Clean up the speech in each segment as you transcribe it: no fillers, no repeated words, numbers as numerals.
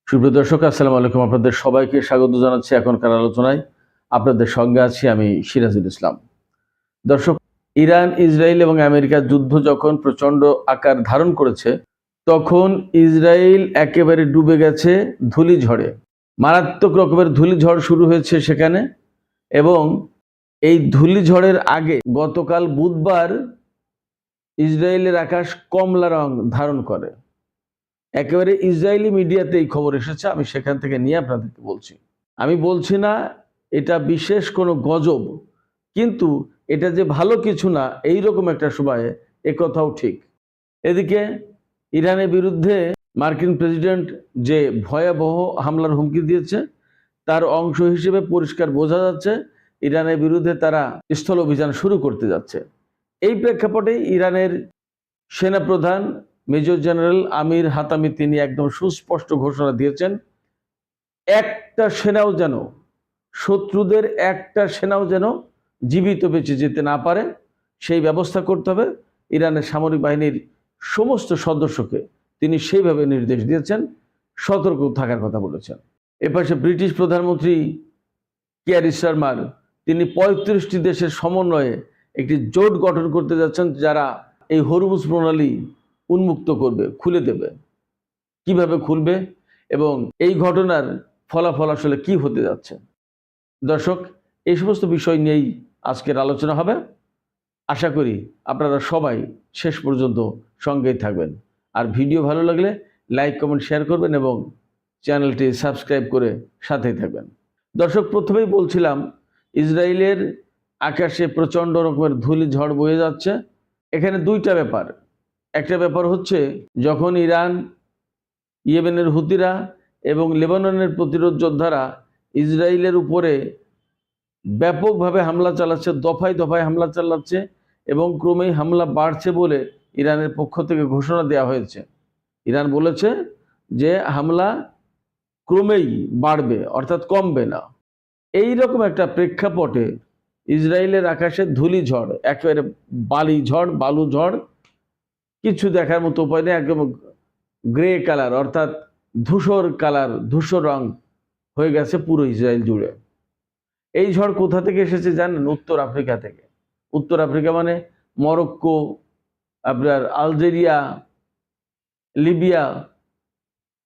সুপ্রিয় দর্শক, আসসালামু আলাইকুম। আপনাদের সবাইকে স্বাগত জানাচ্ছি এখনকার আলোচনায়। আপনাদের সঙ্গে আছি আমি সিরাজুল ইসলাম। দর্শক, ইরান, ইসরায়েল এবং আমেরিকার যুদ্ধ যখন প্রচণ্ড আকার ধারণ করেছে, তখন ইসরায়েল একেবারে ডুবে গেছে ধূলিঝড়ে। মারাত্মক রকমের ধূলিঝড় শুরু হয়েছে সেখানে, এবং এই ধূলিঝড়ের আগে গতকাল বুধবার ইসরায়েলের আকাশ কমলা রং ধারণ করে। একেবারে ইসরায়েলি মিডিয়াতে এই খবর এসেছে, আমি সেখান থেকে নিয়ে আপনাদেরকে বলছি। আমি বলছি না এটা বিশেষ কোনো গজব, কিন্তু এটা যে ভালো কিছু না এই রকম একটা সময়ে এ কথাও ঠিক। এদিকে ইরানের বিরুদ্ধে মার্কিন প্রেসিডেন্ট যে ভয়াবহ হামলার হুমকি দিয়েছে, তার অংশ হিসেবে পরিষ্কার বোঝা যাচ্ছে ইরানের বিরুদ্ধে তারা স্থল অভিযান শুরু করতে যাচ্ছে। এই প্রেক্ষাপটে ইরানের সেনাপ্রধান মেজর জেনারেল আমির হাতামি তিনি একদম সুস্পষ্ট ঘোষণা দিয়েছেন, একটা সেনাও যেন, শত্রুদের একটা সেনাও যেন জীবিত বেঁচে যেতে না পারে সেই ব্যবস্থা করতে হবে। ইরানের সামরিক বাহিনীর সমস্ত সদস্যকে তিনি সেইভাবে নির্দেশ দিয়েছেন, সতর্ক থাকার কথা বলেছেন। এপাশে ব্রিটিশ প্রধানমন্ত্রী কিয়ার স্টারমার তিনি ৩৫টি দেশের সমন্বয়ে একটি জোট গঠন করতে যাচ্ছেন, যারা এই হরমুজ প্রণালী উন্মুক্ত করবে, খুলে দেবে। কিভাবে খুলবে এবং এই ঘটনার ফলাফল আসলে কি হতে যাচ্ছে। দর্শক, এই সমস্ত বিষয় নিয়েই আজকের আলোচনা হবে। আশা করি আপনারা সবাই শেষ পর্যন্ত সঙ্গেই থাকবেন। আর ভিডিও ভালো লাগলে লাইক, কমেন্ট, শেয়ার করবেন এবং চ্যানেলটি সাবস্ক্রাইব করে সাথেই থাকবেন। দর্শক, প্রথমেই বলছিলাম ইসরায়েলের আকাশে প্রচণ্ড রকমের ধূলিঝড় বয়ে যাচ্ছে। এখানে দুইটা ব্যাপার। একটা ব্যাপার হচ্ছে যখন ইরান, ইয়েমেনের হুতিরা এবং লেবাননের প্রতিরোধ যোদ্ধারা ইসরায়েলের উপরে ব্যাপকভাবে হামলা চালাচ্ছে, দফায় দফায় হামলা চালাচ্ছে এবং ক্রমেই হামলা বাড়ছে বলে ইরানের পক্ষ থেকে ঘোষণা দেওয়া হয়েছে। ইরান বলেছে যে হামলা ক্রমেই বাড়বে, অর্থাৎ কমবে না। এই রকম একটা প্রেক্ষাপটে ইসরায়েলের আকাশে ধূলিঝড়, একেবারে বালু ঝড়, কিছু দেখার মতো উপায় নেই। একদম গ্রে কালার, অর্থাৎ ধূসর কালার, ধূসর রং হয়ে গেছে পুরো ইসরায়েল জুড়ে। এই ঝড় কোথা থেকে এসেছে জানেন? উত্তর আফ্রিকা থেকে। উত্তর আফ্রিকা মানে মরক্কো, আপনার আলজেরিয়া, লিবিয়া,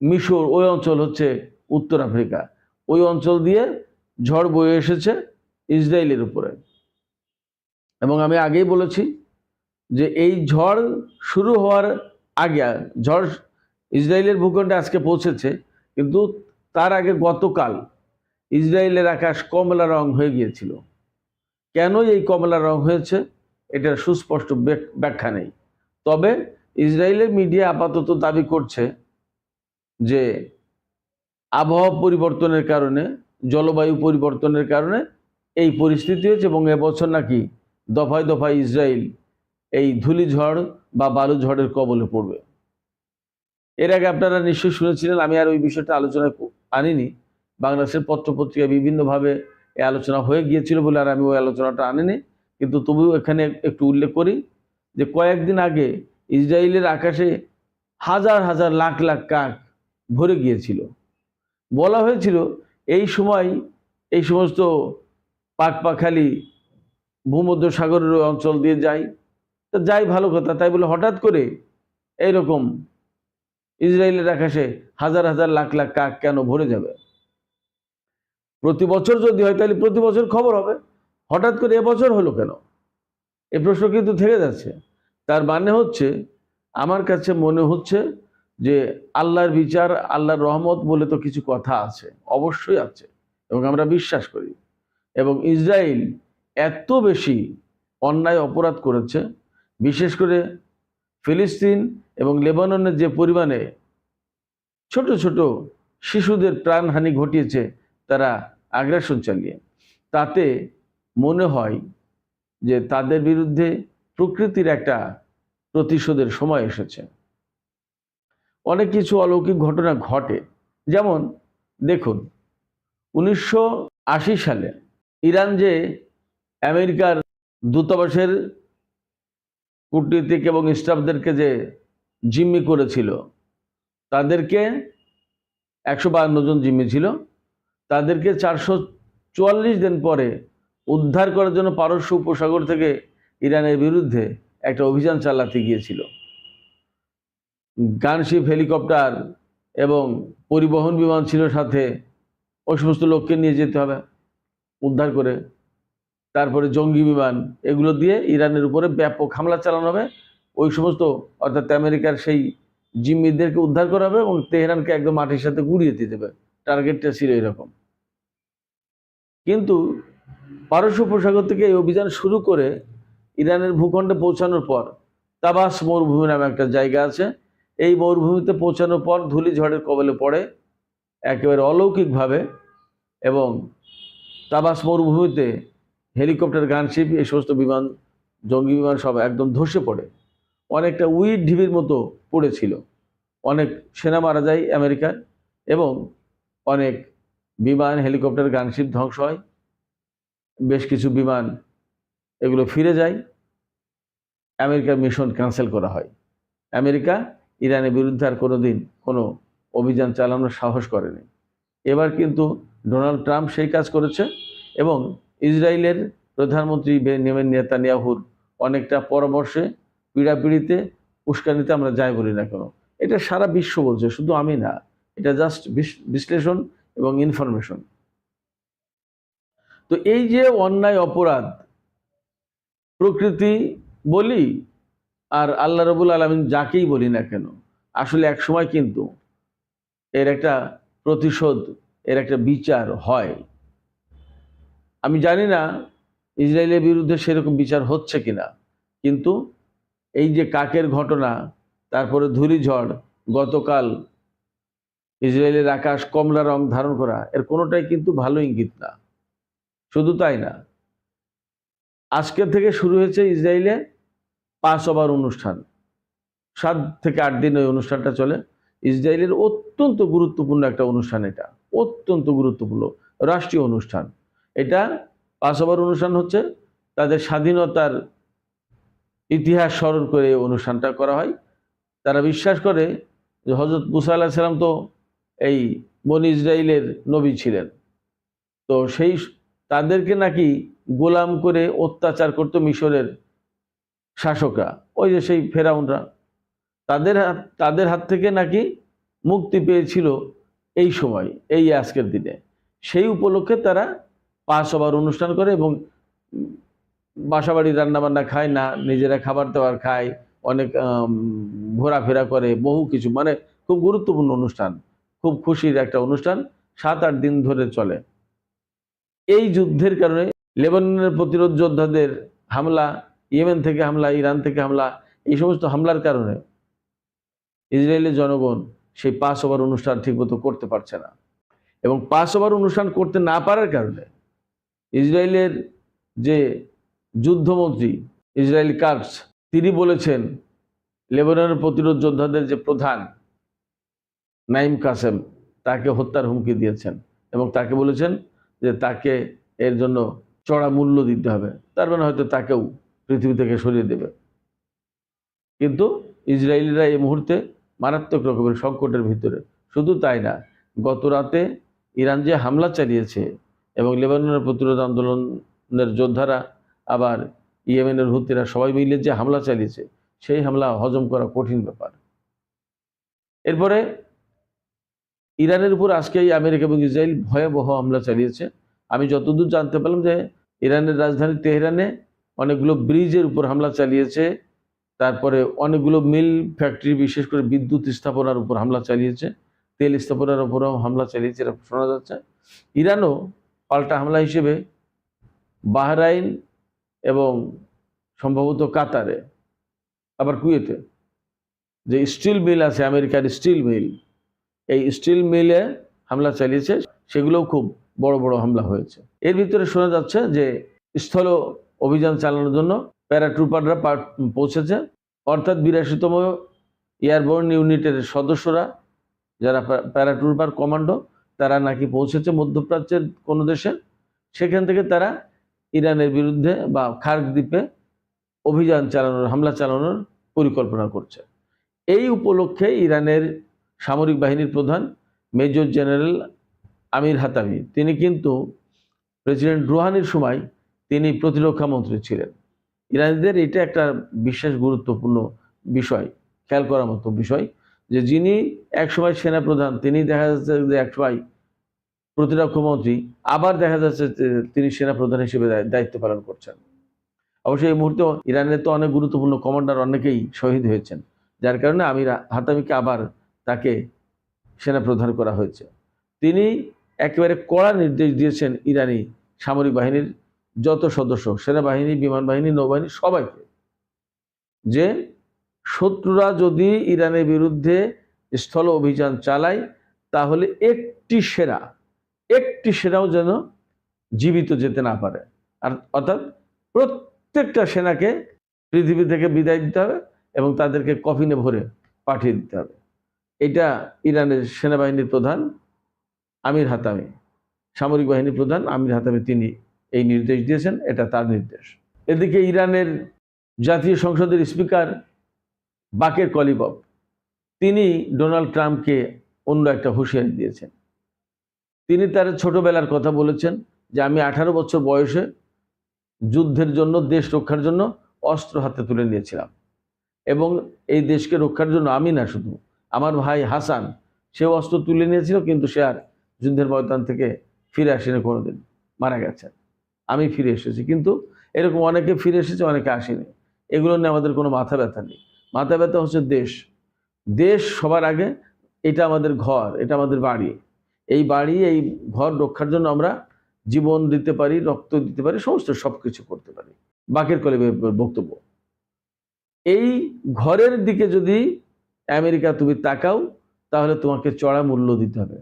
মিশর, ওই অঞ্চল হচ্ছে উত্তর আফ্রিকা। ওই অঞ্চল দিয়ে ঝড় বয়ে এসেছে ইসরায়েলের উপরে। এবং আমি আগেই বলেছি যে এই ঝড় শুরু হওয়ার আগে, ঝড় ইসরায়েলের ভূখণ্ডে আজকে পৌঁছেছে, কিন্তু তার আগে গতকাল ইসরায়েলের আকাশ কমলা রং হয়ে গিয়েছিল। কেন এই কমলা রং হয়েছে এটার সুস্পষ্ট ব্যাখ্যা নেই। তবে ইসরায়েলের মিডিয়া আপাতত দাবি করছে যে আবহাওয়া পরিবর্তনের কারণে, জলবায়ু পরিবর্তনের কারণে এই পরিস্থিতি হয়েছে, এবং এবছর নাকি দফায় দফায় ইসরায়েল এই ধূলিঝড় বা বালুঝড়ের কবলে পড়বে। এর আগে আপনারা নিশ্চয়ই শুনেছিলেন, আমি আর ওই বিষয়টা আলোচনায় আনিনি। বাংলাদেশের পত্রপত্রিকায় বিভিন্নভাবে এই আলোচনা হয়ে গিয়েছিল বলে আর আমি ওই আলোচনাটা আনিনি, কিন্তু তবুও এখানে একটু উল্লেখ করি যে কয়েকদিন আগে ইসরায়েলের আকাশে হাজার হাজার লাখ লাখ কাক ভরে গিয়েছিল। বলা হয়েছিল এই সময় এই সমস্ত পাখপাখালি ভূমধ্য সাগরের অঞ্চল দিয়ে যায়, তা যাই, ভালো কথা। তাই বলে হঠাৎ করে এইরকম ইসরায়েলের আকাশে হাজার হাজার লাখ লাখ কাক কেন ভরে যাবে? প্রতি বছর যদি হয় তাহলে প্রতি বছর খবর হবে, হঠাৎ করে এবছর হলো কেন? এই প্রশ্ন কিন্তু থেকে যাচ্ছে। তার মানে হচ্ছে, আমার কাছে মনে হচ্ছে যে আল্লাহর বিচার, আল্লাহর রহমত বলে তো কিছু কথা আছে, অবশ্যই আছে, এবং আমরা বিশ্বাস করি। এবং ইসরায়েল এত বেশি অন্যায় অপরাধ করেছে, বিশেষ করে ফিলিস্তিন এবং লেবাননের যে পরিমাণে ছোট ছোট শিশুদের প্রাণহানি ঘটিয়েছে তারা আগ্রাসন চালিয়ে, তাতে মনে হয় যে তাদের বিরুদ্ধে প্রকৃতির একটা প্রতিশোধের সময় এসেছে। অনেক কিছু অলৌকিক ঘটনা ঘটে। যেমন দেখুন, 1980 সালে ইরান যে আমেরিকার দূতাবাসের কূটনীতিক এবং স্টাফদেরকে যে জিম্মি করেছিল, তাদেরকে 152 জন জিম্মি ছিল, তাদেরকে 444 দিন পরে উদ্ধার করার জন্য পারস্য উপসাগর থেকে ইরানের বিরুদ্ধে একটা অভিযান চালাতে গিয়েছিল। গানশিপ, হেলিকপ্টার এবং পরিবহন বিমান ছিল সাথে। ওই সমস্ত লোককে নিয়ে যেতে হবে উদ্ধার করে। তারপরে জঙ্গি বিমান, এগুলো দিয়ে ইরানের উপরে ব্যাপক হামলা চালানো হবে। ওই সমস্ত অর্থাৎ আমেরিকার সেই জিম্মিদেরকে উদ্ধার করা হবে এবং তেহরানকে একদম মাটির সাথে গুঁড়িয়ে দিতে হবে। টার্গেটটা ছিল এরকম। কিন্তু পারস্য উপসাগর থেকে এই অভিযান শুরু করে ইরানের ভূখণ্ডে পৌঁছানোর পর তাবাস মরুভূমি নামে একটা জায়গা আছে। এই মরুভূমিতে পৌঁছানোর পর ধূলিঝড়ের কবলে পড়ে একেবারে অলৌকিকভাবে, এবং তাবাস মরুভূমিতে হেলিকপ্টার, গানশিপ, এই সমস্ত বিমান, জঙ্গি বিমান সব একদম ধসে পড়ে। অনেকটা উইড ঢিবির মতো পড়েছিল। অনেক সেনা মারা যায় আমেরিকার, এবং অনেক বিমান, হেলিকপ্টার, গানশিপ ধ্বংস হয়। বেশ কিছু বিমান এগুলো ফিরে যায়। আমেরিকার মিশন ক্যান্সেল করা হয়। আমেরিকা ইরানের বিরুদ্ধে আর কোনোদিন কোনো অভিযান চালানোর সাহস করেনি। এবার কিন্তু ডোনাল্ড ট্রাম্প সেই কাজ করেছে, এবং ইসরায়েলের প্রধানমন্ত্রী বেনিয়ামিন নেতানিয়াহুর অনেকটা পরামর্শে, পীড়াপিড়িতে, উস্কানিতে আমরা যাই বলি না কেন, এটা সারা বিশ্ব বলছে, শুধু আমি না। এটা জাস্ট বিশ্লেষণ এবং ইনফরমেশন। তো এই যে অন্যায়, অপরাধ, প্রকৃতি বলি আর আল্লাহ রাব্বুল আলামিন যাকেই বলি না কেন, আসলে এক সময় কিন্তু এর একটা প্রতিশোধ, এর একটা বিচার হয়। আমি জানি না ইসরায়েলের বিরুদ্ধে সেরকম বিচার হচ্ছে কিনা, কিন্তু এই যে কাকের ঘটনা, তারপরে ধূলিঝড়, গতকাল ইসরায়েলের আকাশ কমলা রং ধারণ করা, এর কোনোটাই কিন্তু ভালো ইঙ্গিত না। শুধু তাই না, আজকে থেকে শুরু হয়েছে ইসরায়েলে পাস ওভার অনুষ্ঠান। 7 থেকে 8 দিন ওই অনুষ্ঠানটা চলে। ইসরায়েলের অত্যন্ত গুরুত্বপূর্ণ একটা অনুষ্ঠান, এটা অত্যন্ত গুরুত্বপূর্ণ রাষ্ট্রীয় অনুষ্ঠান। এটা পাস ওভার অনুষ্ঠান হচ্ছে, তাদের স্বাধীনতার ইতিহাস স্মরণ করে এই অনুষ্ঠানটা করা হয়। তারা বিশ্বাস করে যে হযরত মুসা আলাইহিস সালাম তো এই বনি ইসরায়েলের নবী ছিলেন। তো সেই তাদেরকে নাকি গোলাম করে অত্যাচার করত মিশরের শাসকরা, ওই যে সেই ফেরাউনরা। তাদের হাত থেকে নাকি মুক্তি পেয়েছিল এই সময়, এই আজকের দিনে। সেই উপলক্ষে তারা পাস ওভার অনুষ্ঠান করে, এবং বাসাবাড়ি রান্নাবান্না খায় না, নিজেরা খাবার দাবার খায়, অনেক ঘোরাফেরা করে, বহু কিছু, মানে খুব গুরুত্বপূর্ণ অনুষ্ঠান, খুব খুশির একটা অনুষ্ঠান। 7-8 দিন ধরে চলে। এই যুদ্ধের কারণে লেবাননের প্রতিরোধ যোদ্ধাদের হামলা, ইয়েমেন থেকে হামলা, ইরান থেকে হামলা, এই সমস্ত হামলার কারণে ইসরায়েলের জনগণ সেই পাস ওভার অনুষ্ঠান ঠিকমতো করতে পারছে না। এবং পাস ওভার অনুষ্ঠান করতে না পারার কারণে ইসরায়েলের যে যুদ্ধমন্ত্রী ইসরায়েল কাটস, তিনি বলেছেন লেবাননের প্রতিরোধ যোদ্ধাদের যে প্রধান নাইম কাসেম, তাকে হত্যার হুমকি দিয়েছেন, এবং তাকে বলেছেন যে তাকে এর জন্য চড়া মূল্য দিতে হবে, তার মানে হয়তো তাকেও পৃথিবী থেকে সরিয়ে দেবে। কিন্তু ইসরায়েলিরা এই মুহূর্তে মারাত্মক রকমের সংকটের ভিতরে। শুধু তাই না, গত রাতে ইরান যে হামলা চালিয়েছে, এবং লেবাননের প্রতিরোধ আন্দোলনের যোদ্ধারা, আবার ইয়েমেনের হুতিরা সবাই মিলে যে হামলা চালিয়েছে, সেই হামলা হজম করা কঠিন ব্যাপার। এরপরে ইরানের উপর আজকে আমেরিকা এবং ইসরায়েল ভয়াবহ হামলা চালিয়েছে। আমি যতদূর জানতে পারলাম যে ইরানের রাজধানী তেহরানে অনেকগুলো ব্রিজের উপর হামলা চালিয়েছে, তারপরে অনেকগুলো মিল, ফ্যাক্টরি, বিশেষ করে বিদ্যুৎ স্থাপনার উপর হামলা চালিয়েছে, তেল স্থাপনার উপরও হামলা চালিয়েছে, এটা শোনা যাচ্ছে। ইরানও পাল্টা হামলা হিসেবে বাহরাইন এবং সম্ভবত কাতারে, আবার কুয়েতে যে স্টিল মিল আছে, আমেরিকার স্টিল মিল, এই স্টিল মিলে হামলা চালিয়েছে। সেগুলোও খুব বড় বড় হামলা হয়েছে। এর ভিতরে শোনা যাচ্ছে যে স্থল অভিযান চালানোর জন্য প্যারাট্রুপাররা পৌঁছেছে, অর্থাৎ 82তম এয়ারবোর্ন ইউনিটের সদস্যরা, যারা প্যারাট্রুপার কমান্ডো, তারা নাকি পৌঁছেছে মধ্যপ্রাচ্যের কোনো দেশে। সেখান থেকে তারা ইরানের বিরুদ্ধে বা খার্ক দ্বীপে অভিযান চালানোর, হামলা চালানোর পরিকল্পনা করছে। এই উপলক্ষে ইরানের সামরিক বাহিনীর প্রধান মেজর জেনারেল আমির হাতামি, তিনি কিন্তু প্রেসিডেন্ট রুহানির সময় তিনি প্রতিরক্ষা মন্ত্রী ছিলেন। ইরানিদের এটা একটা বিশেষ গুরুত্বপূর্ণ বিষয়, খেয়াল করার মতো বিষয়, যে যিনি একসময় সেনাপ্রধান তিনি দেখা যাচ্ছে যে একসময় প্রতিরক্ষা মন্ত্রী, আবার দেখা যাচ্ছে যে তিনি সেনাপ্রধান হিসেবে দায়িত্ব পালন করছেন। অবশ্যই এই মুহূর্তে ইরানের তো অনেক গুরুত্বপূর্ণ কমান্ডার অনেকেই শহীদ হয়েছেন, যার কারণে আমির হাতামিকে আবার তাকে সেনাপ্রধান করা হয়েছে। তিনি একেবারে কড়া নির্দেশ দিয়েছেন ইরানি সামরিক বাহিনীর যত সদস্য, সেনাবাহিনী, বিমান বাহিনী, নৌবাহিনী, সবাইকে, যে শত্রুরা যদি ইরানের বিরুদ্ধে স্থল অভিযান চালায় তাহলে একটি সেনাও যেন জীবিত যেতে না পারে। আর অর্থাৎ প্রত্যেকটা সেনাকে পৃথিবী থেকে বিদায় দিতে হবে এবং তাদেরকে কফিনে ভরে পাঠিয়ে দিতে হবে। এটা ইরানের সেনাবাহিনীর প্রধান আমির হাতামি, সামরিক বাহিনীর প্রধান আমির হাতামি, তিনি এই নির্দেশ দিয়েছেন, এটা তার নির্দেশ। এদিকে ইরানের জাতীয় সংসদের স্পিকার বাকের কলিবফ, তিনি ডোনাল্ড ট্রাম্পকে অন্য একটা হুঁশিয়ারি দিয়েছেন। তিনি তার ছোটবেলার কথা বলেছেন যে আমি 18 বছর বয়সে যুদ্ধের জন্য, দেশ রক্ষার জন্য অস্ত্র হাতে তুলে নিয়েছিলাম এবং এই দেশকে রক্ষার জন্য আমি না, শুধু আমার ভাই হাসান, সেও অস্ত্র তুলে নিয়েছিল, কিন্তু সে আর যুদ্ধের ময়দান থেকে ফিরে আসেনি, কোনোদিন মারা গেছে। আমি ফিরে এসেছি, কিন্তু এরকম অনেকে ফিরে এসেছে, অনেকে আসেনি। এগুলো নিয়ে আমাদের কোনো মাথা ব্যথা নেই। মাথা ব্যথা হচ্ছে দেশ সবার আগে। এটা আমাদের ঘর, এটা আমাদের বাড়ি। এই বাড়ি, এই ঘর রক্ষার জন্য আমরা জীবন দিতে পারি, রক্ত দিতে পারি, সমস্ত সবকিছু করতে পারি। বাকের কলিবফের বক্তব্য। এই ঘরের দিকে যদি আমেরিকা তুমি তাকাও তাহলে তোমাকে চড়া মূল্য দিতে হবে।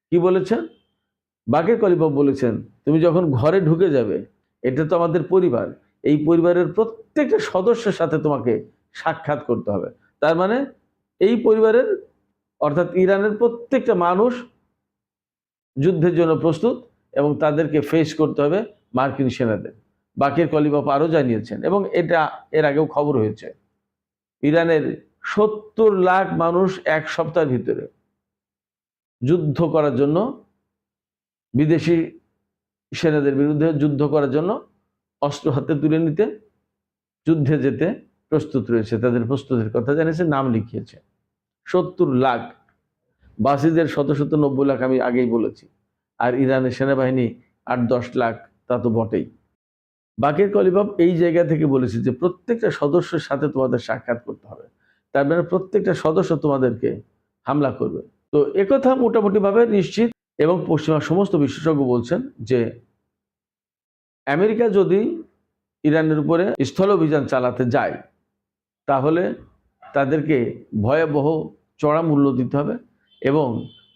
কি বলেছেন বাকের কলিবফ? বলেছেন তুমি যখন ঘরে ঢুকে যাবে, এটা তো আমাদের পরিবার, এই পরিবারের প্রত্যেকটা সদস্যের সাথে তোমাকে সাক্ষাৎ করতে হবে। তার মানে এই পরিবারের, অর্থাৎ ইরানের প্রত্যেকটা মানুষ যুদ্ধের জন্য প্রস্তুত এবং তাদেরকে ফেস করতে হবে মার্কিন সেনাদের। বাকের কলিবফ আরও জানিয়েছেন, এবং এটা এর আগেও খবর হয়েছে, ইরানের 70 লাখ মানুষ এক সপ্তাহের ভিতরে যুদ্ধ করার জন্য, বিদেশি সেনাদের বিরুদ্ধে যুদ্ধ করার জন্য অস্ত্র হাতে তুলে নিতে, যুদ্ধে যেতে প্রস্তুত রয়েছে। তাদের প্রস্তুতির কথা জানিয়েছে, নাম লিখিয়েছে 70 লাখ। বাসিদের শত 90 লাখ আমি আগেই বলেছি, আর ইরানের সেনাবাহিনী 8-10 লাখ, তা তো বটেই। বাকের কলিবফ এই জায়গা থেকে বলেছে যে প্রত্যেকটা সদস্যের সাথে তোমাদের সাক্ষাৎ করতে হবে, তার মানে প্রত্যেকটা সদস্য তোমাদেরকে হামলা করবে। তো একথা মোটামুটিভাবে নিশ্চিত, এবং পশ্চিমা সমস্ত বিশেষজ্ঞ বলছেন যে আমেরিকা যদি ইরানের উপরে স্থল অভিযান চালাতে যায় তাহলে তাদেরকে ভয়াবহ চড়া মূল্য দিতে হবে, এবং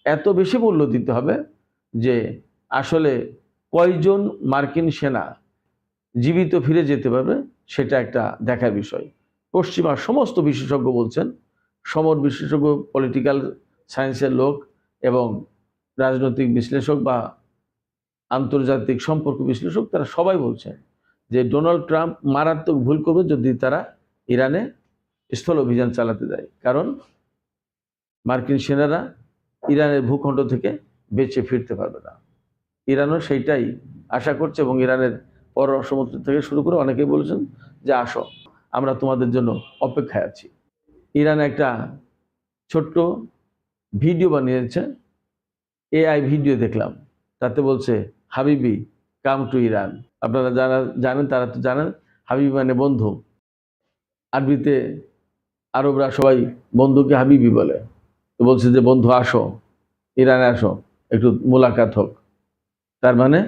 এত বেশি মূল্য দিতে হবে যে আসলে কয়জন মার্কিন সেনা জীবিত ফিরে যেতে পারবে সেটা একটা দেখার বিষয়। পশ্চিমা সমস্ত বিশেষজ্ঞ বলছেন, সমর বিশেষজ্ঞ, পলিটিক্যাল সায়েন্সের লোক এবং রাজনৈতিক বিশ্লেষক বা আন্তর্জাতিক সম্পর্ক বিশ্লেষক, তারা সবাই বলছেন যে ডোনাল্ড ট্রাম্প মারাত্মক ভুল করবে যদি তারা ইরানে স্থল অভিযান চালাতে যায়, কারণ মার্কিন সেনারা ইরানের ভূখণ্ড থেকে বেঁচে ফিরতে পারবে না। ইরানও সেইটাই আশা করছে, এবং ইরানের পররাষ্ট্র মন্ত্রী থেকে শুরু করে অনেকেই বলেছেন যে আসো, আমরা তোমাদের জন্য অপেক্ষায় আছি। ইরান একটা ছোট্ট ভিডিও বানিয়েছে, এআই ভিডিও দেখলাম, তাতে বলছে হাবিবি কাম টু ইরান। আপনারা যারা জানেন তারা তো জানেন, হাবিবি মানে বন্ধু। আরবিতে আরবরা সবাই বন্ধুকে হাবিবি বলে। তো বলছে যে বন্ধু আসো, ইরানে আসো, একটু মোলাকাত হোক। তার মানে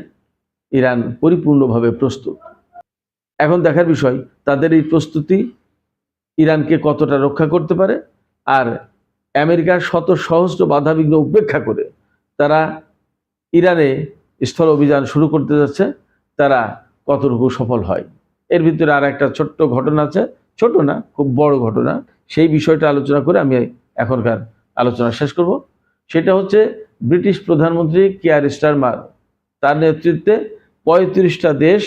ইরান পরিপূর্ণভাবে প্রস্তুত। এখন দেখার বিষয় তাদের এই প্রস্তুতি ইরানকে কতটা রক্ষা করতে পারে, আর আমেরিকার শত সহস্র বাধাবিঘ্ন উপেক্ষা করে তারা ইরানে স্থল অভিযান শুরু করতে যাচ্ছে, তারা কতটুকু সফল হয়। এর ভিতরে আর একটা ছোট্ট ঘটনা আছে, ছোট না, খুব বড় ঘটনা। সেই বিষয়টা আলোচনা করে আমি এখনকার আলোচনা শেষ করব। সেটা হচ্ছে ব্রিটিশ প্রধানমন্ত্রী কিয়ার স্টারমার, তার নেতৃত্বে 35টা দেশ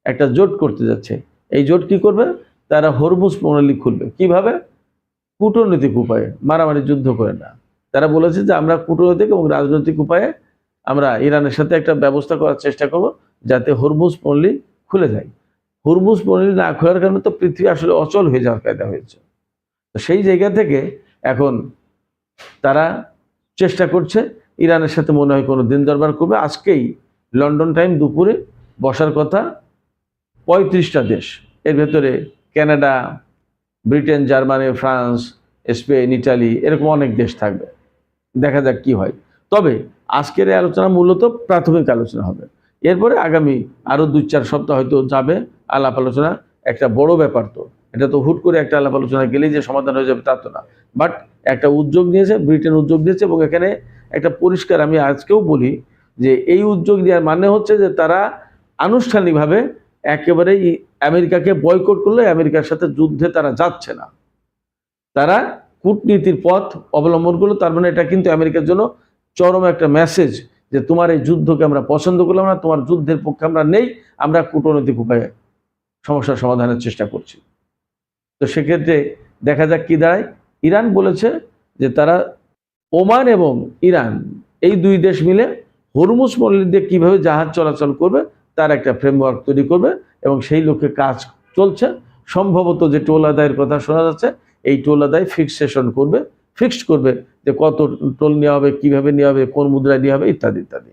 একটা জোট করতে যাচ্ছে। এই জোট কি করবে? তারা হরমুজ প্রণালী খুলবে। কিভাবে? কূটনৈতিক উপায়ে, মারামারি যুদ্ধ করে না। তারা বলেছে যে আমরা কূটনৈতিক এবং রাজনৈতিক উপায়ে আমরা ইরানের সাথে একটা ব্যবস্থা করার চেষ্টা করব যাতে হরমুজ পল্লী খুলে যায়। হরমুজ পল্লী না খোলার কারণে তো পৃথিবী আসলে অচল হয়ে যাওয়ার কায়দা হয়েছে। তো সেই জায়গা থেকে এখন তারা চেষ্টা করছে ইরানের সাথে মনে হয় কোনো দিন দরবার করবে। আজকেই লন্ডন টাইম দুপুরে বসার কথা 35টা দেশ, এর ভেতরে Canada, Britain, Germany, France, Spain, Italy, এরকম অনেক দেশ থাকবে। দেখা যাক কি হয়। তবে আজকের এই আলোচনা মূলত প্রাথমিক আলোচনা হবে। এরপরে আগামী আরও 2-4 সপ্তাহ হয়তো যাবে আলাপ আলোচনা। একটা বড় ব্যাপার তো, এটা তো হুট করে একটা আলাপ আলোচনা গেলেই যে সমাধান হয়ে যাবে তা তো না। বাট একটা উদ্যোগ নিয়েছে, ব্রিটেন উদ্যোগ নিয়েছে, এবং এখানে একটা পরিষ্কার আমি আজকেও বলি যে এই উদ্যোগ নেওয়ার মানে হচ্ছে যে তারা আনুষ্ঠানিকভাবে একেবারেই আমেরিকাকে বয়কট করলে আমেরিকার সাথে যুদ্ধে তারা যাচ্ছে না, তারা কূটনীতির পথ অবলম্বন করলো। তার মানে এটা কিন্তু আমেরিকার জন্য চরম একটা মেসেজ যে তোমার এই যুদ্ধকে আমরা পছন্দ করলাম না, তোমার যুদ্ধের পক্ষে আমরা নেই, আমরা কূটনৈতিক উপায়ে সমস্যার সমাধানের চেষ্টা করছি। তো সেক্ষেত্রে দেখা যাক কি দাঁড়ায়। ইরান বলেছে যে তারা ওমান এবং ইরান এই দুই দেশ মিলে হরমুজ পল্লী দিয়ে কীভাবে জাহাজ চলাচল করবে তার একটা ফ্রেমওয়ার্ক তৈরি করবে, এবং সেই লক্ষ্যে কাজ চলছে। সম্ভবত যে টোল আদায়ের কথা শোনা যাচ্ছে, এই টোল আদায় ফিক্সড করবে যে কত টোল নেওয়া হবে, কীভাবে নেওয়া হবে, কোন মুদ্রায় নেওয়া হবে, ইত্যাদি ইত্যাদি।